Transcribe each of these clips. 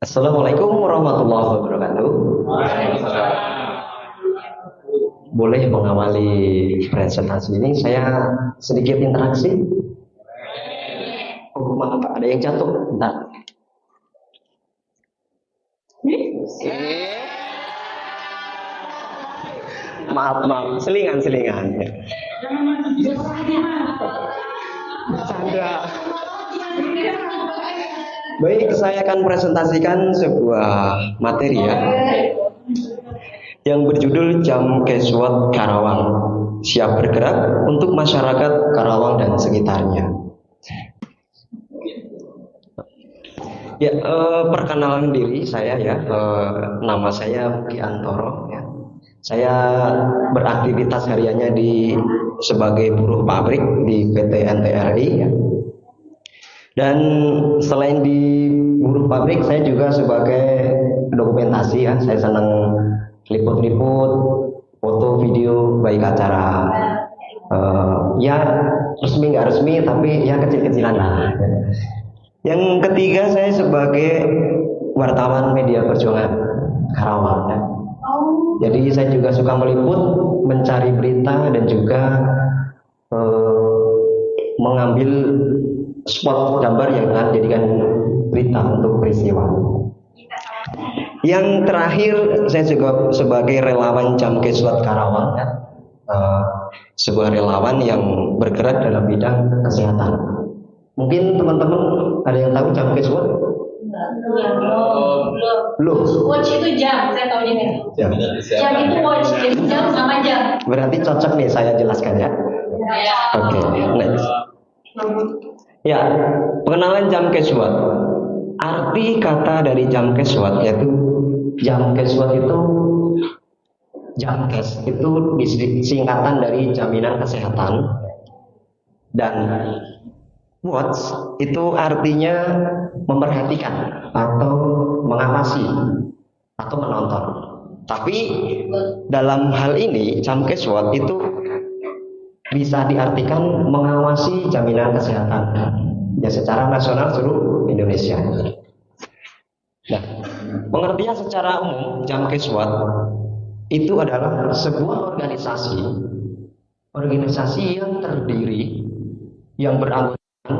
Assalamualaikum warahmatullahi wabarakatuh. Boleh mengawali presentasi ini? Saya sedikit interaksi. Oh, maaf, ada yang jatuh. Bentar. Maaf, selingan. Bercanda. Baik, saya akan presentasikan sebuah materi ya, yang berjudul Jam Keswat Karawang, siap bergerak untuk masyarakat Karawang dan sekitarnya. Ya, perkenalan diri saya ya, nama saya Budi Antoro ya. Saya beraktivitas hariannya sebagai buruh pabrik di PT NTRI ya. Dan selain di buruh pabrik, saya juga sebagai dokumentasi ya. Saya senang liput-liput, foto, video, baik acara ya resmi nggak resmi, tapi ya kecil-kecilan lah. Yang ketiga, saya sebagai wartawan media perjuangan Karawang ya. Jadi saya juga suka meliput, mencari berita, dan juga mengambil spot gambar yang akan dijadikan berita untuk peristiwa. Yang terakhir, saya juga sebagai relawan Jam Keswat Karawang ya. Sebuah relawan yang bergerak dalam bidang kesehatan. Mungkin teman-teman ada yang tahu Jam Keswat? Belum. Watch itu jam, saya tahu ini. Jam itu watch, jadi jam sama jam. Berarti cocok nih saya jelaskan ya. Oke, next. Ya, pengenalan Jam Keswat. Arti kata dari Jam Keswat yaitu Jamkeswat itu Jamkes itu singkatan dari jaminan kesehatan, dan watch itu artinya memperhatikan atau mengawasi atau menonton. Tapi dalam hal ini Jamkeswat itu bisa diartikan mengawasi jaminan kesehatan ya secara nasional seluruh Indonesia. Nah, pengertian secara umum Jamkeswat itu adalah sebuah organisasi yang terdiri yang beranggotakan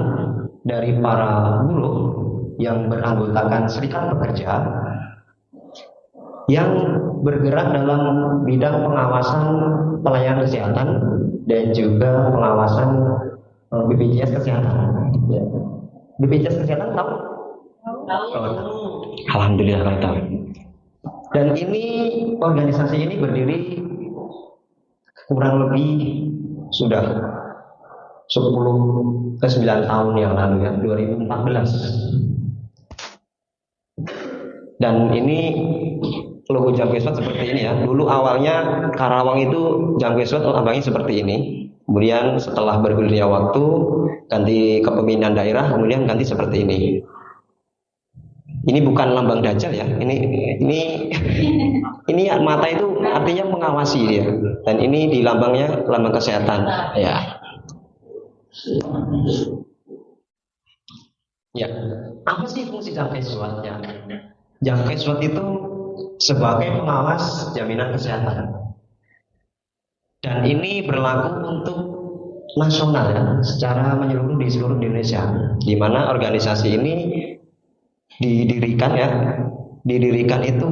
dari para buruh yang beranggotakan serikat pekerja yang bergerak dalam bidang pengawasan pelayanan kesehatan dan juga pengawasan BPJS Kesehatan. Ya. BPJS Kesehatan tahu? Alhamdulillah kalau tahu. Dan organisasi ini berdiri kurang lebih sudah 9 tahun yang lalu ya, 2014. Dan ini logo Jamkeswat seperti ini ya. Dulu awalnya Karawang itu Jamkeswat lambangnya seperti ini. Kemudian setelah bergulirnya waktu ganti kepemimpinan daerah, kemudian ganti seperti ini. Ini bukan lambang dajjal ya. Ini mata itu artinya mengawasi dia. Dan ini di lambangnya lambang kesehatan ya. Ya, apa sih fungsi Jamkeswat ya? Jamkeswat itu sebagai pengawas jaminan kesehatan. Dan ini berlaku untuk nasional ya, secara menyeluruh di seluruh Indonesia. Di mana organisasi ini didirikan itu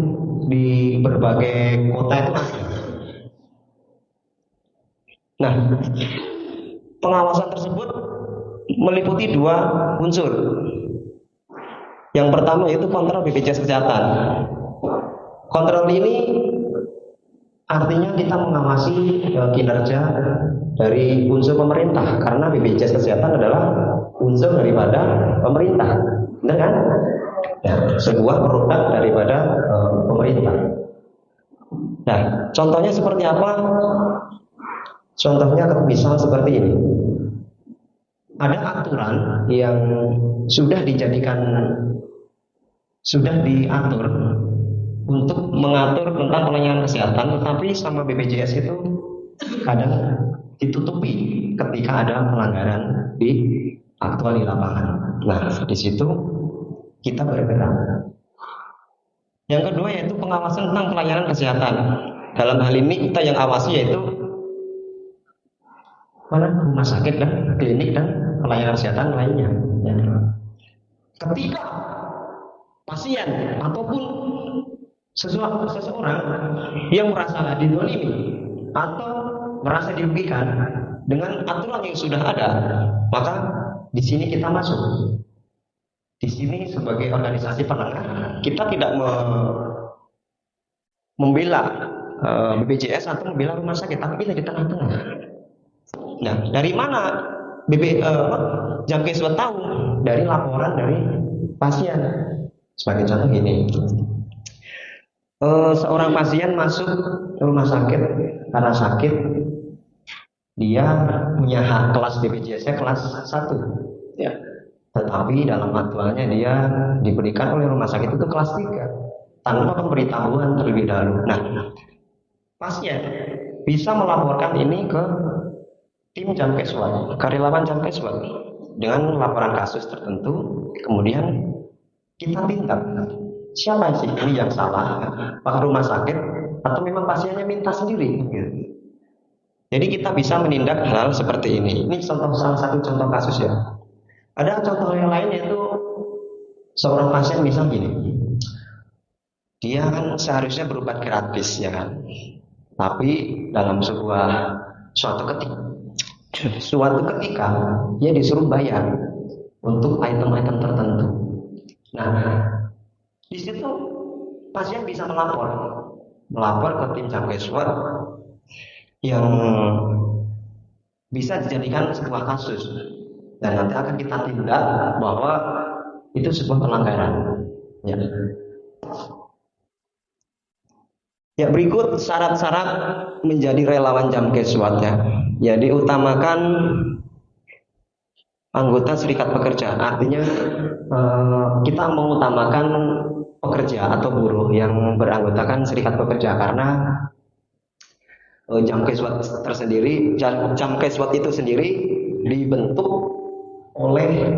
di berbagai kota itu. Nah, pengawasan tersebut meliputi 2 unsur. Yang pertama yaitu kontrol BPJS Kesehatan. Kontrol ini artinya kita mengawasi kinerja dari unsur pemerintah, karena BPJS Kesehatan adalah unsur daripada pemerintah, benar kan? Ya, sebuah produk daripada pemerintah. Nah, contohnya seperti apa? Contohnya misal seperti ini. Ada aturan yang sudah diatur untuk mengatur tentang pelayanan kesehatan, tetapi sama BPJS itu kadang ditutupi ketika ada pelanggaran di aktual di lapangan. Nah, di situ kita bergerak. Yang kedua yaitu pengawasan tentang pelayanan kesehatan. Dalam hal ini kita yang awasi yaitu rumah sakit dan klinik dan pelayanan kesehatan lainnya. Ya. Ketika pasien ataupun seseorang yang merasa didolimi atau merasa dirugikan dengan aturan yang sudah ada, maka di sini kita masuk. Di sini sebagai organisasi penengah, kita tidak membela BPJS atau membela rumah sakit, tapi kita di tengah-tengah. Nah, dari mana Jamkeswat tahu? Dari laporan dari pasien. Sebagai contoh gini, seorang pasien masuk rumah sakit karena sakit, dia punya hak kelas BPJS-nya kelas 1, ya. Tetapi dalam aturannya dia diberikan oleh rumah sakit itu kelas 3 tanpa pemberitahuan terlebih dahulu. Nah, pasien bisa melaporkan ini ke tim Jamkeswat, karyawan Jamkeswat dengan laporan kasus tertentu. Kemudian kita tindak. Siapa sih ini yang salah? Apakah rumah sakit atau memang pasiennya minta sendiri? Jadi kita bisa menindak hal seperti ini. Ini salah satu contoh kasus ya. Ada contoh yang lain yaitu seorang pasien misal gini, dia kan seharusnya berobat gratis ya kan, tapi dalam suatu ketika dia disuruh bayar untuk item-item tertentu. Nah, di situ pasien bisa melapor ke tim Jamkeswat yang bisa dijadikan sebuah kasus. Dan nanti akan kita tindak bahwa itu sebuah pelanggaran. Ya. Ya, berikut syarat-syarat menjadi relawan Jamkeswat ya. Ya, diutamakan anggota serikat pekerja. Artinya kita mengutamakan pekerja atau buruh yang beranggotakan serikat pekerja karena Jamkeswat itu sendiri dibentuk oleh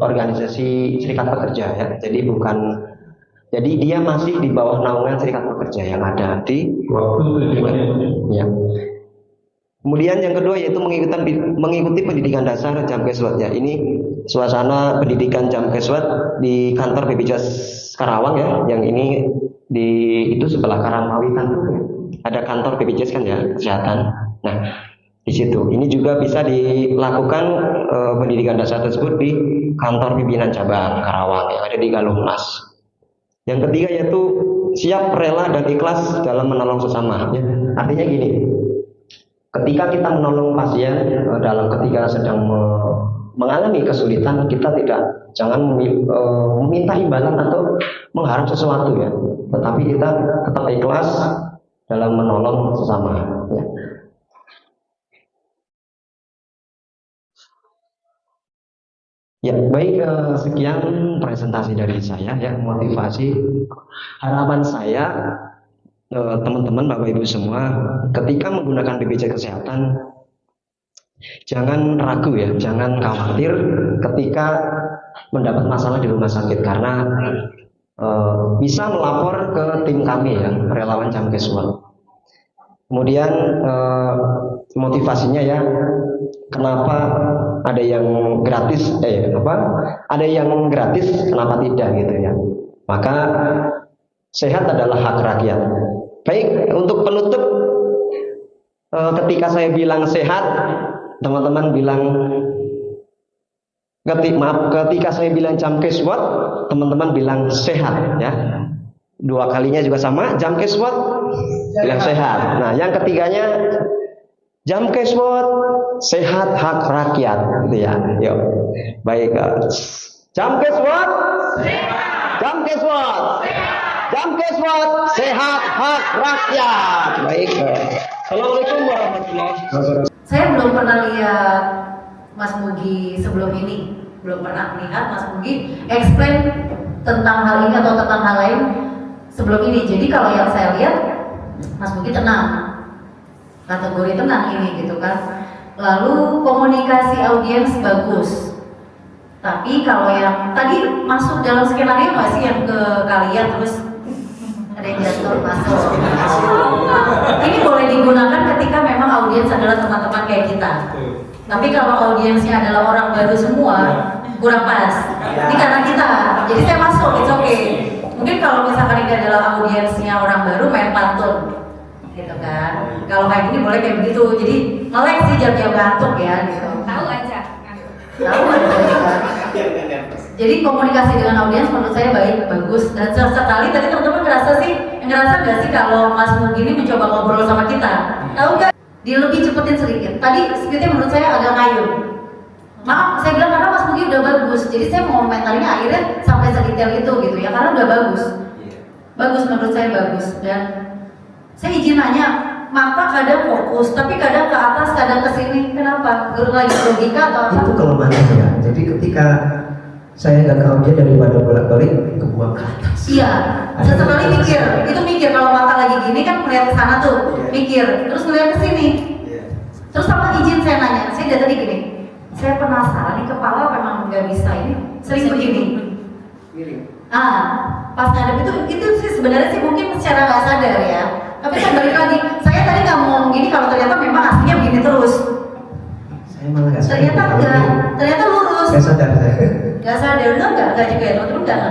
organisasi serikat pekerja ya. Jadi dia masih di bawah naungan serikat pekerja yang ada di ya. Kemudian yang kedua yaitu mengikuti pendidikan dasar Jamkeswat ya. Ini suasana pendidikan Jamkeswat di kantor BPJS Karawang ya. Yang ini itu sebelah Karangpawitan tuh ya. Ada kantor BPJS kan ya, kesehatan. Nah, di situ. Ini juga bisa dilakukan pendidikan dasar tersebut di kantor pimpinan cabang Karawang yang ada di Galungmas. Yang ketiga yaitu siap, rela dan ikhlas dalam menolong sesama. Ya. Artinya gini, ketika kita menolong pasien ketika sedang mengalami kesulitan, kita jangan meminta imbalan atau mengharap sesuatu ya, tetapi kita tetap ikhlas dalam menolong sesama. Ya. Ya, baik, sekian presentasi dari saya ya, motivasi. Harapan saya teman-teman Bapak Ibu semua, ketika menggunakan BPJS Kesehatan jangan ragu ya, jangan khawatir ketika mendapat masalah di rumah sakit karena bisa melapor ke tim kami ya, relawan Jamkeswat. Kemudian motivasinya ya, kenapa ada yang gratis kenapa tidak gitu ya. Maka sehat adalah hak rakyat. Baik, untuk penutup, ketika saya bilang sehat, teman-teman bilang ketika saya bilang Jamkeswat, teman-teman bilang sehat ya. Dua kalinya juga sama, Jamkeswat bilang sehat. Nah, yang ketiganya Jamkeswat sehat hak rakyat gitu ya. Yuk. Baik. Jamkeswat sehat. Jamkeswat sehat. Jamkeswat sehat hak rakyat. Baik. Assalamualaikum warahmatullahi wabarakatuh. Saya belum pernah lihat Mas Mugi sebelum ini. Belum pernah lihat Mas Mugi explain tentang hal ini atau tentang hal lain sebelum ini. Jadi kalau yang saya lihat Mas Mugi tenang. Kategori tenang ini gitu kan. Lalu komunikasi audiens bagus. Tapi kalau yang tadi masuk dalam skenario nggak sih yang ke kalian terus Ada yang jatuh masuk. Ini boleh digunakan ketika memang audiens adalah teman-teman kayak kita. Tapi kalau audiensnya adalah orang baru semua, kurang pas. Ini karena kita, jadi saya masuk, it's okay. Mungkin kalau misalkan ini adalah audiensnya orang baru main pantun, gitu kan. Kalau kayak gini boleh kayak begitu. Jadi melek sih jam-jam ngantuk ya, gitu. Tahu aja. Tahu aja. Jadi komunikasi dengan audiens menurut saya baik, bagus. Dan sesekali tadi teman-teman ngerasa nggak sih kalau Mas Mugi ini mencoba ngobrol sama kita? Tahu nggak? Dia lebih cepetin sedikit. Tadi speednya menurut saya agak ngayun. Maaf, saya bilang karena Mas Mugi udah bagus. Jadi saya mau komentarinnya akhirnya sampai sedetail itu gitu ya, karena udah bagus. Bagus menurut saya bagus. Dan saya izin nanya, mata kadang fokus, tapi kadang ke atas, kadang ke sini. Kenapa? Lagi logika atau apa? Itu kelemahan ya. Jadi ketika saya nggak tahu dia daripada bolak-balik kebuang ke atas. Iya, sesekali mikir, itu mikir kalau mata lagi gini kan melihat ke sana tuh, mikir, terus melihat ke sini. Terus sama izin saya nanya, saya dari tadi gini, saya penasaran nih kepala memang nggak bisa ini, sering begini. Pas ngadep itu sih sebenarnya sih mungkin secara nggak sadar ya. Tapi saya balik lagi, saya tadi nggak mau ngomong gini kalau ternyata memang aslinya begini terus. Saya malah nggak sadar. Ternyata enggak, ternyata lurus. Nggak sadar saya. Nggak sadar, enggak juga ya teman-teman enggak.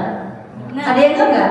Ada yang enggak?